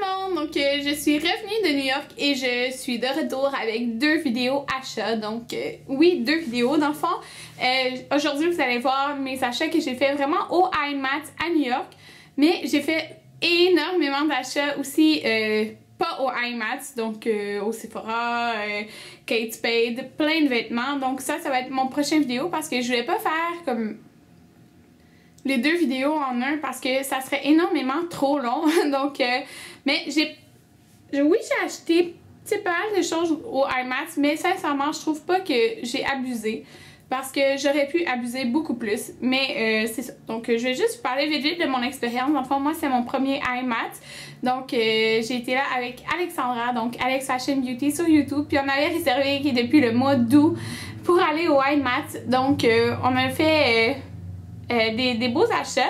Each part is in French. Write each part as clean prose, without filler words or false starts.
le monde! Donc je suis revenue de New York et je suis de retour avec 2 vidéos achats. Donc oui, 2 vidéos dans le fond. Aujourd'hui vous allez voir mes achats que j'ai fait vraiment au IMAT à New York. Mais j'ai fait énormément d'achats aussi pas au IMAT, donc au Sephora, Kate Spade, plein de vêtements. Donc ça va être mon prochain vidéo parce que je voulais pas faire comme les 2 vidéos en un parce que ça serait énormément trop long. Donc, mais oui, j'ai acheté pas mal de choses au IMAT, mais sincèrement, je trouve pas que j'ai abusé parce que j'aurais pu abuser beaucoup plus. Mais c'est ça. Donc, je vais juste vous parler vite de mon expérience. Dans le fond, moi, c'est mon premier IMAT. Donc, j'ai été là avec Alexandra, donc Alex Fashion Beauty sur YouTube. Puis, on avait réservé depuis le mois d'août pour aller au IMAT. Donc, on a fait des beaux achats.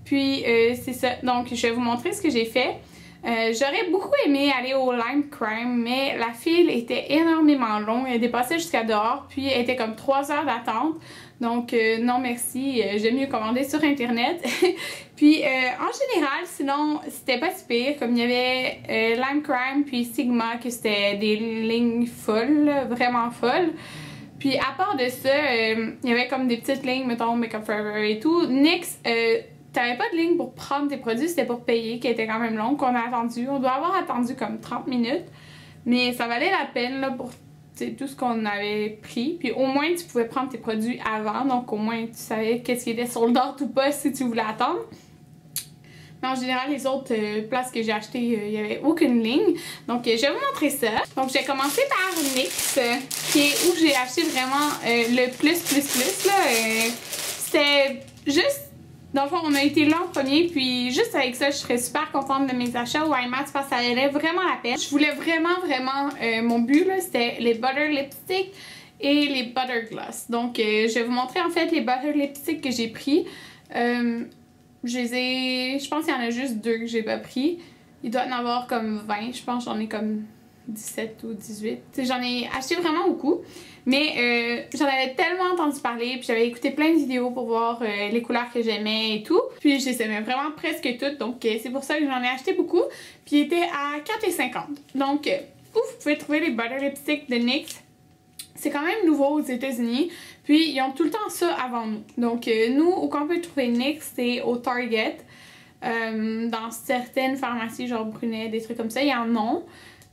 Puis c'est ça. Donc je vais vous montrer ce que j'ai fait. J'aurais beaucoup aimé aller au Lime Crime, mais la file était énormément longue. Elle dépassait jusqu'à dehors. Puis elle était comme 3 heures d'attente. Donc non merci, j'aime mieux commander sur internet. Puis en général, sinon c'était pas si pire. Comme il y avait Lime Crime puis Sigma, que c'était des lignes folles, vraiment folles. Puis à part de ça, il y avait comme des petites lignes, mettons Make Up Forever et tout. NYX, t'avais pas de ligne pour prendre tes produits, c'était pour payer, qui était quand même long, qu'on a attendu. On doit avoir attendu comme 30 minutes, mais ça valait la peine là, pour tout ce qu'on avait pris. Puis au moins tu pouvais prendre tes produits avant, donc au moins tu savais qu'est-ce qui était sold out ou pas si tu voulais attendre. Mais en général, les autres places que j'ai achetées, il n'y avait aucune ligne. Donc, je vais vous montrer ça. Donc, j'ai commencé par NYX, qui est où j'ai acheté vraiment le plus. C'était juste, dans le fond, on a été là en premier. Puis, juste avec ça, je serais super contente de mes achats au IMAT parce que ça valait vraiment la peine. Je voulais vraiment, mon but, c'était les Butter Lipstick et les Butter Gloss. Donc, je vais vous montrer en fait les Butter Lipstick que j'ai pris. Je pense qu'il y en a juste 2 que j'ai pas pris. Il doit en avoir comme 20. Je pense j'en ai comme 17 ou 18. J'en ai acheté vraiment beaucoup. Mais j'en avais tellement entendu parler. Puis j'avais écouté plein de vidéos pour voir les couleurs que j'aimais et tout. Puis je les aimais vraiment presque toutes. Donc c'est pour ça que j'en ai acheté beaucoup. Puis il était à 4,50 $. Donc vous pouvez trouver les Butter Lipstick de NYX. C'est quand même nouveau aux États-Unis. Puis, ils ont tout le temps ça avant nous. Donc, nous, où qu'on peut trouver NYX, c'est au Target. Dans certaines pharmacies, genre Brunet, des trucs comme ça, ils en ont.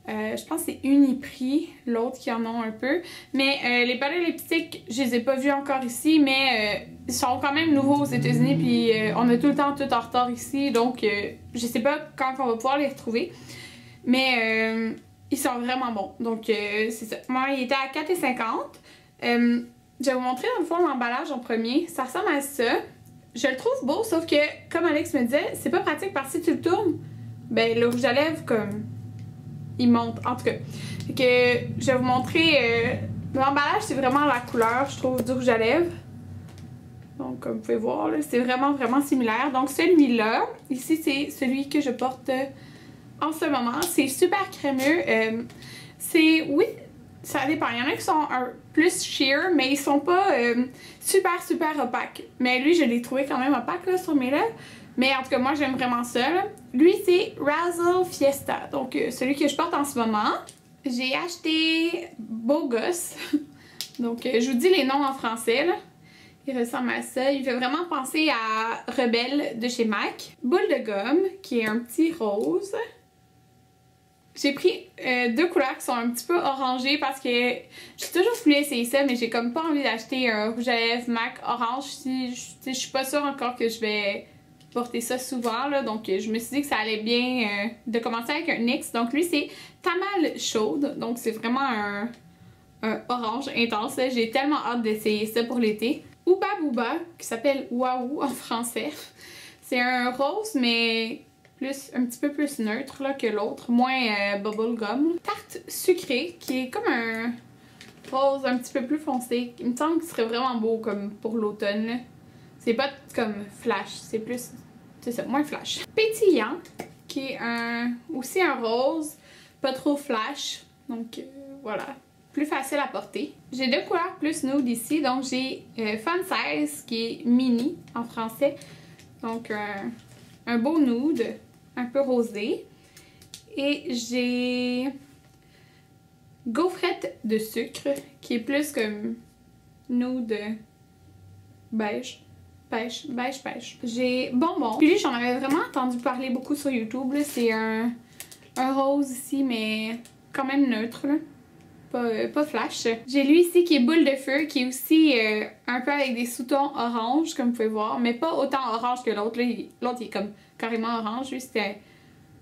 Je pense que c'est Uniprix, l'autre qui en ont un peu. Mais les Butter Lipstick, je les ai pas vus encore ici, mais ils sont quand même nouveaux aux États-Unis. Puis, on a tout le temps tout en retard ici. Donc, je sais pas quand on va pouvoir les retrouver. Mais ils sont vraiment bons. Donc, c'est ça. Moi, il était à 4,50 $. Je vais vous montrer dans le fond l'emballage en premier. Ça ressemble à ça. Je le trouve beau, sauf que, comme Alex me disait, c'est pas pratique parce que si tu le tournes, ben le rouge à lèvres, comme, il monte. En tout cas, fait que je vais vous montrer l'emballage, c'est vraiment la couleur, je trouve, du rouge à lèvres. Donc, comme vous pouvez voir, c'est vraiment similaire. Donc, celui-là, ici, c'est celui que je porte en ce moment. C'est super crémeux. Oui, ça dépend. Il y en a qui sont plus sheer, mais ils sont pas super opaques. Mais lui, je l'ai trouvé quand même opaque là, sur mes lèvres. Mais en tout cas, moi, j'aime vraiment ça. Là. Lui, c'est Razzle Fiesta. Donc, celui que je porte en ce moment. J'ai acheté Beau Gosse. Donc, je vous dis les noms en français. Là. Il ressemble à ça. Il fait vraiment penser à Rebelle de chez MAC. Boule de gomme, qui est un petit rose. J'ai pris 2 couleurs qui sont un petit peu orangées parce que j'ai toujours voulu essayer ça, mais j'ai comme pas envie d'acheter un rouge à lèvres MAC orange. Je suis pas sûre encore que je vais porter ça souvent, là, donc je me suis dit que ça allait bien de commencer avec un NYX. Donc lui, c'est Tamal Chaude, donc c'est vraiment un orange intense. J'ai tellement hâte d'essayer ça pour l'été. Ouba Booba, qui s'appelle Waouh en français. C'est un rose, mais un petit peu plus neutre là, que l'autre, moins bubblegum. Tarte sucrée, qui est comme un rose un petit peu plus foncé. Il me semble qu'il serait vraiment beau comme pour l'automne. C'est pas comme flash, c'est plus, c'est ça, moins flash. Pétillant, qui est aussi un rose, pas trop flash. Donc voilà, plus facile à porter. J'ai 2 couleurs plus nude ici, donc j'ai Fun Size, qui est mini en français. Donc un beau nude, un peu rosé. Et j'ai gaufrette de sucre qui est plus comme nude beige. Beige. J'ai bonbon. Puis lui, j'en avais vraiment entendu parler beaucoup sur YouTube. C'est un rose ici, mais quand même neutre, là. Pas flash. J'ai lui ici qui est boule de feu, qui est aussi un peu avec des sous-tons orange, comme vous pouvez voir, mais pas autant orange que l'autre. L'autre, il est comme carrément orange. Lui, c'était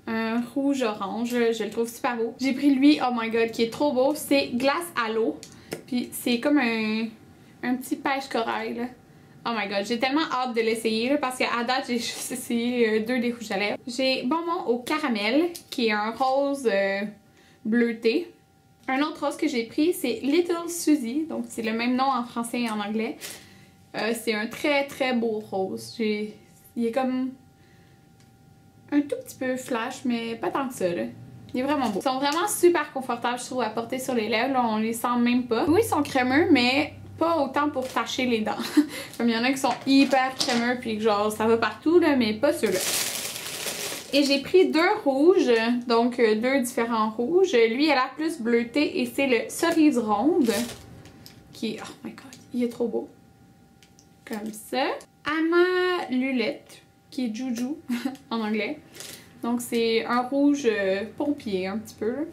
un rouge-orange. Je le trouve super beau. J'ai pris lui, oh my god, qui est trop beau. C'est glace à l'eau. Puis c'est comme un petit pêche corail, là. Oh my god, j'ai tellement hâte de l'essayer parce qu'à date, j'ai juste essayé 2 des rouges à lèvres. J'ai bonbon au caramel, qui est un rose bleuté. Un autre rose que j'ai pris, c'est Little Suzy, donc c'est le même nom en français et en anglais. C'est un très très beau rose. Il est comme un tout petit peu flash, mais pas tant que ça, là. Il est vraiment beau. Ils sont vraiment super confortables, je trouve, à porter sur les lèvres. Là, on les sent même pas. Oui, ils sont crémeux, mais pas autant pour tacher les dents. Comme il y en a qui sont hyper crémeux puis que genre ça va partout là, mais pas ceux-là. Et j'ai pris 2 rouges, donc 2 différents rouges. Lui il a l'air plus bleuté et c'est le cerise ronde qui est, oh my god, il est trop beau. Comme ça. Amalulette qui est Juju en anglais. Donc c'est un rouge pompier un petit peu.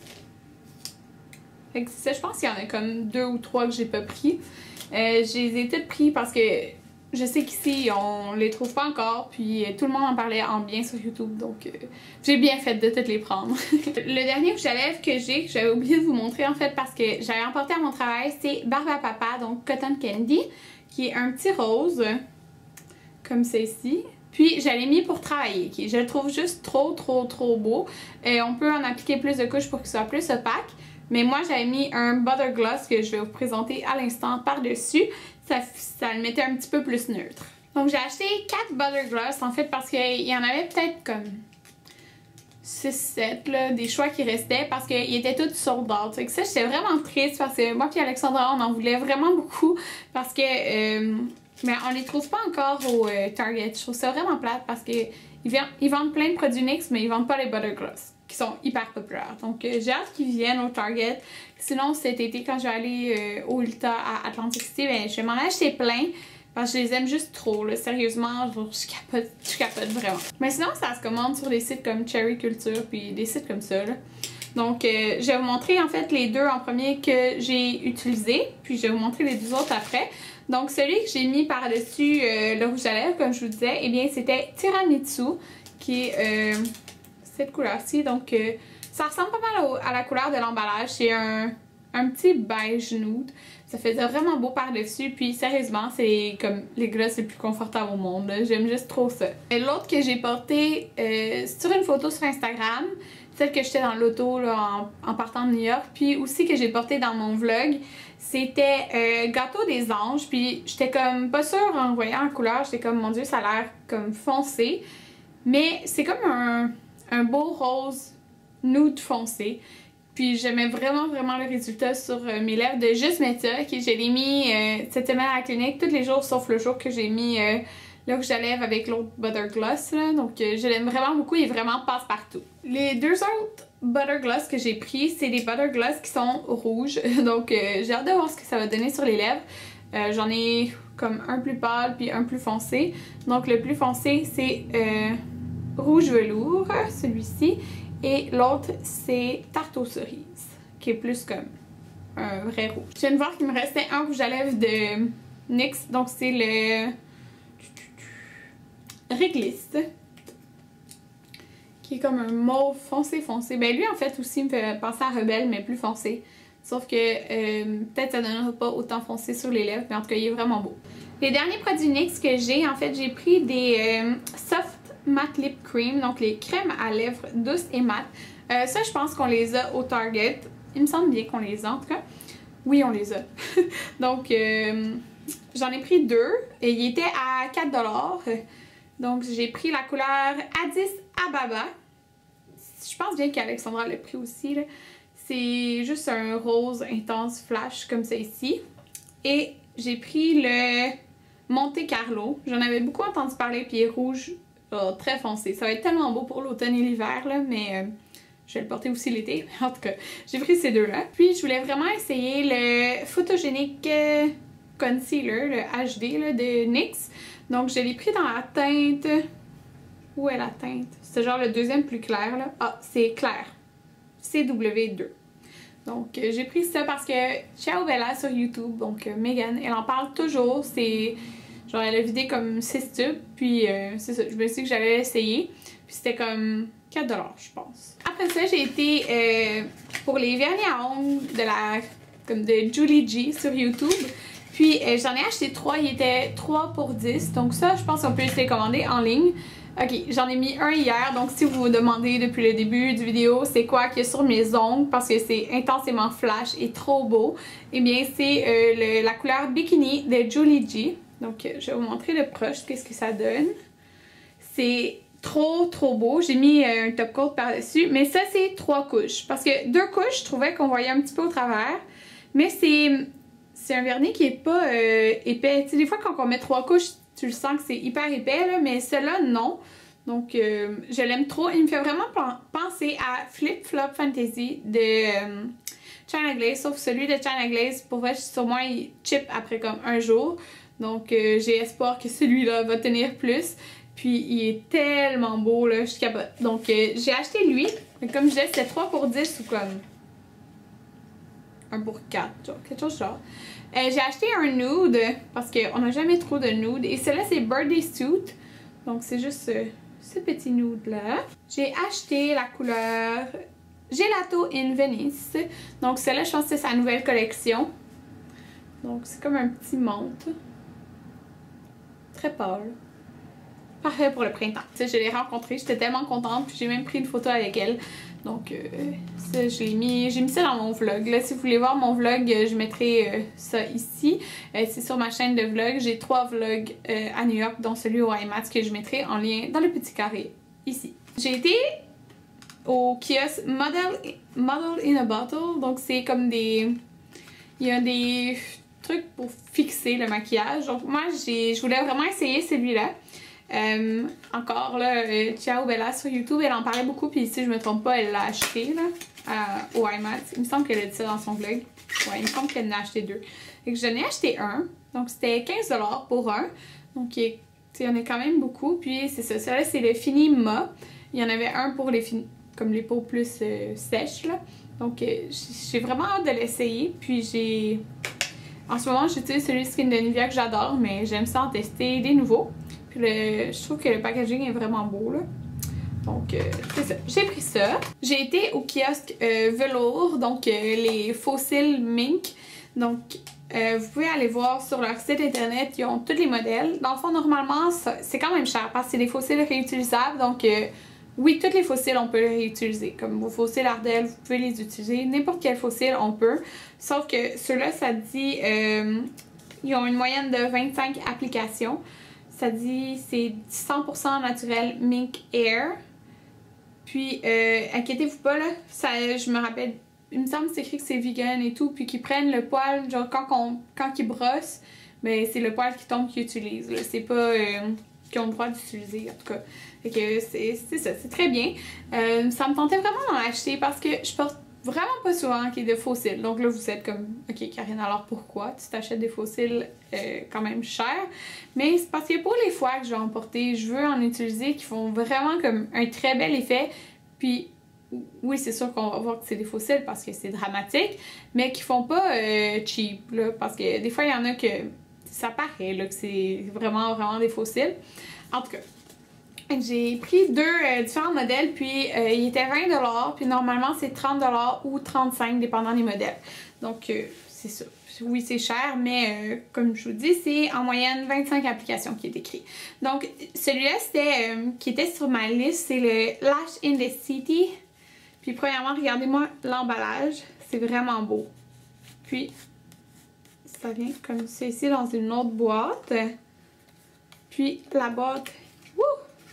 Fait que c'est ça, je pense qu'il y en a comme 2 ou 3 que j'ai pas pris. Je les ai toutes pris parce que je sais qu'ici on les trouve pas encore, puis tout le monde en parlait en bien sur YouTube, donc j'ai bien fait de toutes les prendre. Le dernier rouge à lèvres que j'avais oublié de vous montrer en fait parce que j'avais emporté à mon travail, c'est Barbe à Papa, donc Cotton Candy, qui est un petit rose, comme ceci. Puis je l'ai mis pour travailler, qui je le trouve juste trop beau. On peut en appliquer plus de couches pour qu'il soit plus opaque. Mais moi, j'avais mis un butter gloss que je vais vous présenter à l'instant par-dessus. Ça le mettait un petit peu plus neutre. Donc, j'ai acheté 4 butter gloss, en fait, parce qu'il y en avait peut-être comme 6-7, là, des choix qui restaient, parce qu'ils étaient tous sold out. Fait que ça, j'étais vraiment triste, parce que moi et Alexandra, on en voulait vraiment beaucoup, parce que mais on les trouve pas encore au Target. Je trouve ça vraiment plate, parce qu'ils vendent plein de produits NYX, mais ils vendent pas les butter gloss, qui sont hyper populaires. Donc j'ai hâte qu'ils viennent au Target. Sinon cet été quand je vais aller au Ulta à Atlantic City, ben, je vais m'en acheter plein parce que je les aime juste trop là. Sérieusement, je capote vraiment. Mais sinon ça se commande sur des sites comme Cherry Culture puis des sites comme ça là. Donc je vais vous montrer en fait les 2 en premier que j'ai utilisés, puis je vais vous montrer les 2 autres après. Donc celui que j'ai mis par-dessus le rouge à lèvres comme je vous disais, eh bien c'était Tiramisu qui est cette couleur-ci, donc ça ressemble pas mal à la couleur de l'emballage. C'est un petit beige nude. Ça faisait vraiment beau par-dessus, puis sérieusement, c'est comme les glosses les plus confortables au monde. J'aime juste trop ça. L'autre que j'ai porté sur une photo sur Instagram, celle que j'étais dans l'auto en partant de New York, puis aussi que j'ai porté dans mon vlog, c'était Gâteau des Anges, puis j'étais comme pas sûre en voyant la couleur, j'étais comme mon dieu, ça a l'air comme foncé, mais c'est comme un beau rose nude foncé. Puis j'aimais vraiment le résultat sur mes lèvres de juste mettre ça. Okay, je l'ai mis cette semaine à la clinique tous les jours sauf le jour que j'ai mis le rouge à lèvres avec l'autre butter gloss. Là. Donc je l'aime vraiment beaucoup, il est vraiment passe-partout. Les 2 autres butter gloss que j'ai pris, c'est des butter gloss qui sont rouges. Donc j'ai hâte de voir ce que ça va donner sur les lèvres. J'en ai comme un plus pâle puis un plus foncé. Donc le plus foncé c'est rouge velours, celui-ci, et l'autre c'est tarte aux cerises, qui est plus comme un vrai rouge. Je viens de voir qu'il me restait un rouge à lèvres de NYX, donc c'est le Réglisse, qui est comme un mauve foncé. Ben lui en fait aussi me fait penser à Rebelle, mais plus foncé. Sauf que peut-être ça donnera pas autant foncé sur les lèvres, mais en tout cas il est vraiment beau. Les derniers produits NYX que j'ai, en fait j'ai pris des Soft Matte Lip Cream, donc les crèmes à lèvres douces et mattes. Ça je pense qu'on les a au Target. Il me semble bien qu'on les a en tout cas. Oui, on les a. Donc j'en ai pris 2 et ils étaient à 4$. Donc j'ai pris la couleur Addis Ababa. Je pense bien qu'Alexandra l'a pris aussi. C'est juste un rose intense flash comme ça ici. Et j'ai pris le Monte Carlo. J'en avais beaucoup entendu parler, puis il est rouge, très foncé. Ça va être tellement beau pour l'automne et l'hiver, mais je vais le porter aussi l'été. En tout cas, j'ai pris ces deux-là. Puis je voulais vraiment essayer le Photogenic Concealer, le HD là, de NYX. Donc je l'ai pris dans la teinte... Où est la teinte? C'est genre le deuxième plus clair là. Ah, c'est clair. CW2. Donc j'ai pris ça parce que Ciao Bella sur YouTube, donc Megan, elle en parle toujours. C'est genre elle a vidé comme 6 tubes. Puis c'est ça, je me suis dit que j'allais l'essayer. Puis c'était comme 4$ je pense. Après ça, j'ai été pour les vernis à ongles de Julie G sur YouTube. Puis j'en ai acheté 3, il était 3 pour 10. Donc ça, je pense qu'on peut les commander en ligne. Ok, j'en ai mis un hier, donc si vous vous demandez depuis le début du vidéo c'est quoi qu'il y a sur mes ongles parce que c'est intensément flash et trop beau, eh bien c'est la couleur Bikini de Julie G. Donc je vais vous montrer de proche qu'est-ce que ça donne. C'est trop beau, j'ai mis un top coat par-dessus, mais ça c'est 3 couches parce que 2 couches je trouvais qu'on voyait un petit peu au travers, mais c'est un vernis qui est pas épais. Tu sais, des fois quand on met 3 couches tu le sens que c'est hyper épais, là, mais celui-là, non. Donc, je l'aime trop. Il me fait vraiment penser à Flip Flop Fantasy de China Glaze, sauf celui de China Glaze. Pour vrai, sûrement, il chip après comme un jour. Donc, j'ai espoir que celui-là va tenir plus. Puis, il est tellement beau, là, je capote. Donc, j'ai acheté lui. Mais comme je disais, c'était 3 pour 10 ou comme 1 pour 4, genre, quelque chose genre. J'ai acheté un nude parce qu'on n'a jamais trop de nude. Et celui-là, c'est Birthday Suit. Donc, c'est juste ce petit nude-là. J'ai acheté la couleur Gelato in Venice. Donc, celle-là, je pense que c'est sa nouvelle collection. Donc, c'est comme un petit menthe. Très pâle. Parfait pour le printemps. Tu sais, je l'ai rencontrée, j'étais tellement contente. Puis, j'ai même pris une photo avec elle. Donc, ça, j'ai mis ça dans mon vlog. Là, si vous voulez voir mon vlog, je mettrai ça ici. C'est sur ma chaîne de vlog. J'ai 3 vlogs à New York, dont celui au IMAX que je mettrai en lien dans le petit carré ici. J'ai été au kiosque Model in a Bottle. Donc, c'est comme des... Il y a des trucs pour fixer le maquillage. Donc, moi, je voulais vraiment essayer celui-là. Encore là, Ciao Bella sur YouTube, elle en parlait beaucoup, puis si je me trompe pas, elle l'a acheté là, au IMAX. Il me semble qu'elle a dit ça dans son vlog. Ouais, il me semble qu'elle en a acheté 2. Et que j'en ai acheté un, donc c'était 15$ pour un. Donc il y en a quand même beaucoup. Puis c'est ça, celui-là c'est le Finima. Il y en avait un pour les comme les peaux plus sèches là. Donc j'ai vraiment hâte de l'essayer. Puis en ce moment j'utilise celui de Skin de Nivea que j'adore, mais j'aime ça en tester des nouveaux. Je trouve que le packaging est vraiment beau là. Donc c'est ça, j'ai pris ça. J'ai été au kiosque velours, donc les fossiles Mink. Donc vous pouvez aller voir sur leur site internet, ils ont tous les modèles. Dans le fond, normalement, c'est quand même cher parce que c'est des fossiles réutilisables. Donc oui, tous les fossiles, on peut les réutiliser. Comme vos fossiles Ardell, vous pouvez les utiliser. N'importe quel fossile, on peut. Sauf que ceux-là, ça dit... ils ont une moyenne de 25 applications. Ça dit c'est 100% naturel Mink Air. Puis, inquiétez-vous pas, là, ça, je me rappelle, il me semble que c'est écrit que c'est vegan et tout, puis qu'ils prennent le poil, genre quand ils brossent, ben c'est le poil qui tombe qu'ils utilisent, là. C'est pas qu'ils ont le droit d'utiliser, en tout cas. Fait que c'est ça, c'est très bien. Ça me tentait vraiment d'en acheter parce que je porte vraiment pas souvent de fossiles. Donc là, vous êtes comme, ok Karine, alors pourquoi tu t'achètes des fossiles quand même chers? Mais c'est parce que pour les fois que je vais en porter, je veux en utiliser qui font vraiment comme un très bel effet. Puis oui, c'est sûr qu'on va voir que c'est des fossiles parce que c'est dramatique, mais qui font pas cheap, là, parce que des fois, il y en a que ça paraît là, que c'est vraiment des fossiles. En tout cas, j'ai pris 2 différents modèles, puis il était 20$, puis normalement c'est 30$ ou 35$ dépendant des modèles. Donc c'est ça. Oui, c'est cher, mais comme je vous dis, c'est en moyenne 25 applications qui est écrit. Donc celui-là, c'était qui était sur ma liste, c'est le Lash in the City. Puis premièrement, regardez-moi l'emballage, c'est vraiment beau. Puis ça vient comme ça ici dans une autre boîte. Puis la boîte, wouh!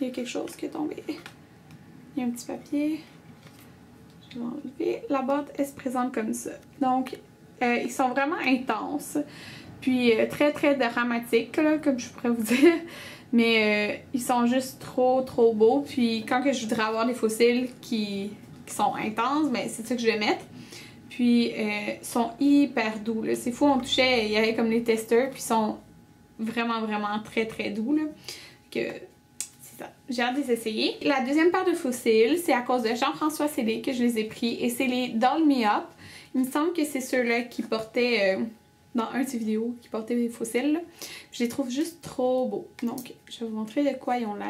Il y a quelque chose qui est tombé. Il y a un petit papier. Je vais l'enlever. La boîte, elle se présente comme ça. Donc, ils sont vraiment intenses. Puis, très dramatiques, là, comme je pourrais vous dire. Mais ils sont juste trop beaux. Puis, quand que je voudrais avoir des fossiles qui qui sont intenses, mais c'est ça que je vais mettre. Puis, sont hyper doux, là. C'est fou, on touchait, il y avait comme les testeurs, puis ils sont vraiment, vraiment très, très doux, là. Que c'est ça. J'ai hâte de les essayer. La deuxième paire de fossiles, c'est à cause de Jean-François Célé que je les ai pris, et c'est les Doll Me Up. Il me semble que c'est ceux-là qui portaient, dans un de ses vidéos, qui portaient des fossiles, là. Je les trouve juste trop beaux. Donc, je vais vous montrer de quoi ils ont l'air.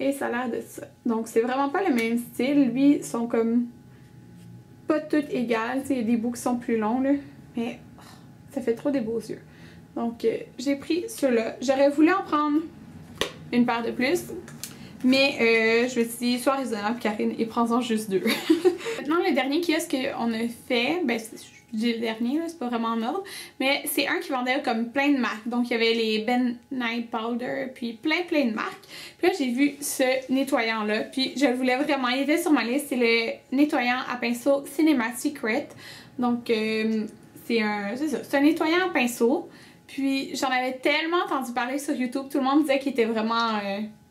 Et ça a l'air de ça. Donc, c'est vraiment pas le même style. Lui, ils sont comme pas toutes égales. Il y a des bouts qui sont plus longs, là. Mais oh, ça fait trop des beaux yeux. Donc, j'ai pris ceux-là. J'aurais voulu en prendre une paire de plus. Mais je me suis dit, sois raisonnable, Karine, et prends-en juste 2. Maintenant, le dernier kiosque qu'on a fait, ben, je dis le dernier, c'est pas vraiment en ordre, mais c'est un qui vendait comme plein de marques. Donc, il y avait les Ben Night Powder, puis plein de marques. Puis là, j'ai vu ce nettoyant-là, puis je le voulais vraiment. Il était sur ma liste, c'est le nettoyant à pinceau Cinema Secret. Donc, c'est un nettoyant à pinceau. Puis, j'en avais tellement entendu parler sur YouTube, tout le monde disait qu'il était vraiment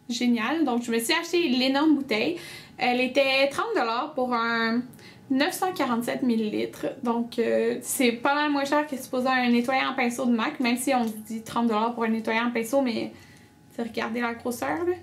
génial. Donc, je me suis acheté l'énorme bouteille. Elle était 30$ pour un 947 ml. Donc, c'est pas mal moins cher que supposé un nettoyant en pinceau de MAC, même si on dit 30$ pour un nettoyant en pinceau, mais regardez la grosseur, là.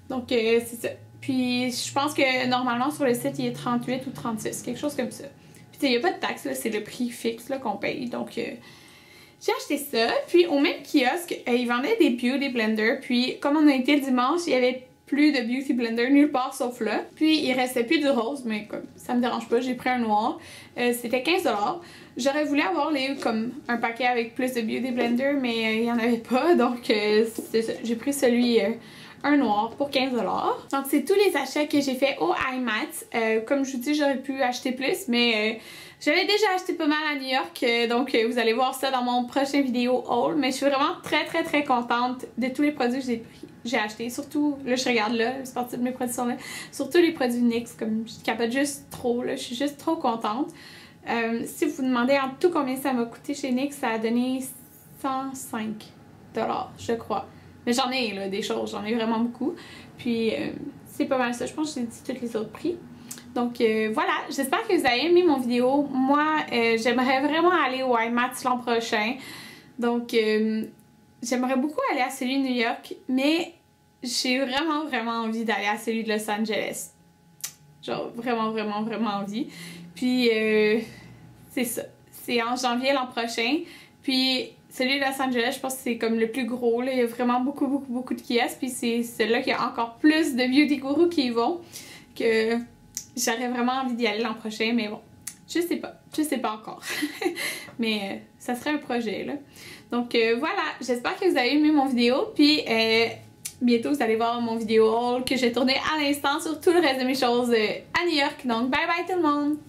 Donc, c'est ça. Puis, je pense que normalement, sur le site, il est 38 ou 36, quelque chose comme ça. Puis, il n'y a pas de taxe, c'est le prix fixe qu'on paye. Donc, j'ai acheté ça. Puis, au même kiosque, ils vendaient des Beauty Blender. Puis, comme on a été le dimanche, il y avait plus de Beauty Blender nulle part sauf là. Puis il restait plus du rose, mais comme ça me dérange pas, j'ai pris un noir. C'était 15$. J'aurais voulu avoir comme un paquet avec plus de Beauty Blender, mais il y en avait pas, donc c'est ça. J'ai pris celui un noir pour 15$. Donc c'est tous les achats que j'ai fait au IMATS. Comme je vous dis, j'aurais pu acheter plus, mais j'avais déjà acheté pas mal à New York, donc vous allez voir ça dans mon prochain vidéo haul. Mais je suis vraiment très contente de tous les produits que j'ai acheté. Surtout, là je regarde là, c'est parti de mes produits sont là. Surtout les produits NYX, comme je capote juste trop, là, je suis juste trop contente. Si vous vous demandez en tout combien ça m'a coûté chez NYX, ça a donné 105$, je crois. Mais j'en ai là, des choses, j'en ai vraiment beaucoup. Puis c'est pas mal ça, je pense que j'ai dit tous les autres prix. Donc voilà, j'espère que vous avez aimé mon vidéo. Moi, j'aimerais vraiment aller au IMATS l'an prochain. Donc j'aimerais beaucoup aller à celui de New York, mais j'ai vraiment envie d'aller à celui de Los Angeles. Genre vraiment envie. Puis c'est ça, c'est en janvier l'an prochain. Puis celui de Los Angeles, je pense que c'est comme le plus gros, là. Il y a vraiment beaucoup de kiosques. Puis c'est celui-là qu'il y a encore plus de beauty gurus qui y vont. Que j'aurais vraiment envie d'y aller l'an prochain, mais bon, je sais pas encore. Mais ça serait un projet, là. Donc voilà, j'espère que vous avez aimé mon vidéo. Puis bientôt vous allez voir mon vidéo haul que j'ai tourné à l'instant sur tout le reste de mes choses à New York. Donc bye bye tout le monde!